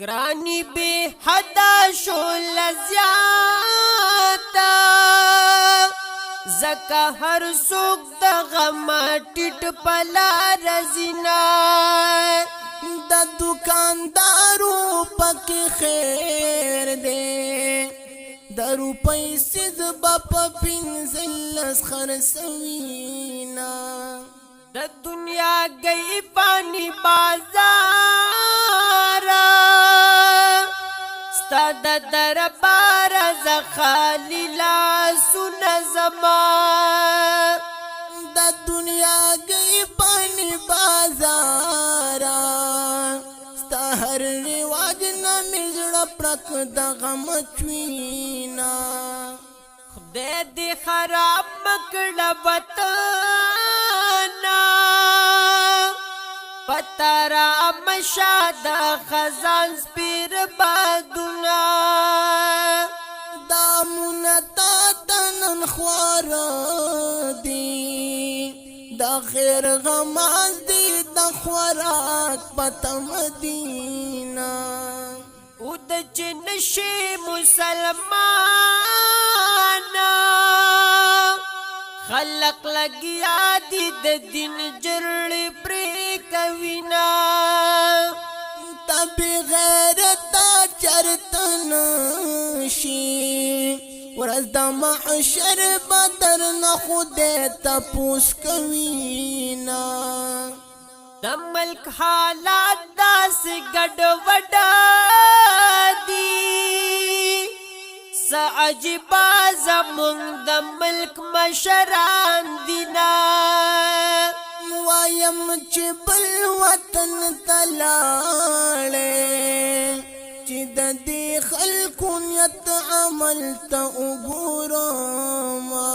گرانی بی حدا شول زیاتا زکا هر سوک دا غم ٹیٹ پلا رزینا دا دکاندارو پک خیر دے دا روپی سید باپ پینزلس خرسوینا دا دنیا گئی پانی بازارا ستا دا دربار زخالی لاسو نظمان دا دنیا گئی پانی بازارا ستا ہر رواج نمیزڑا پرک دا غم چوینا خدای دی خراب مکڑا وطنا پتارا مشادا خزان سپیر بادونا دامونا تا تنن خوار دی دا خیر غماز دی دا خوراک پتا مدینہ او دا چنشی مسلمانا خلق لگیا دی دا دین جرڑی پری کوینا تا بغیرتا چرتن شی ورز دا محشر بدر نخود تا پوس کوینا دا ملک حالات دا سی گڑ وڈا دی سا عجبا زمونگ دا ملک مشران دینا وایم چی بل وطن تلاڑے چی دا دی خلقونیت عمل تا اگورما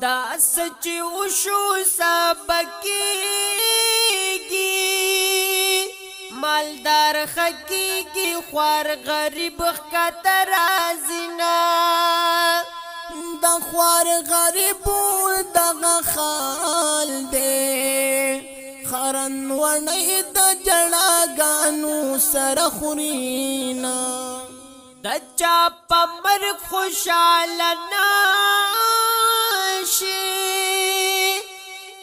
دا سچی وشو سابکیگی مالدار خکیگی خوار غریب خکتر آزینا دا خوار غریبو دا خال دے خرن ونی دا جڑاگانو سرخورینا دا چاپا مرگ خوشحال ناشی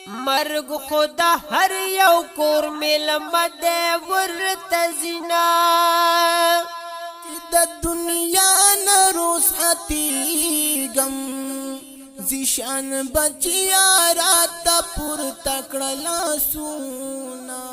مرگ خدا ہر یو کور ملمد ورتزینا دا دنیا نروس حتیگم زیشان بچی آراتا پر تکڑلا سونا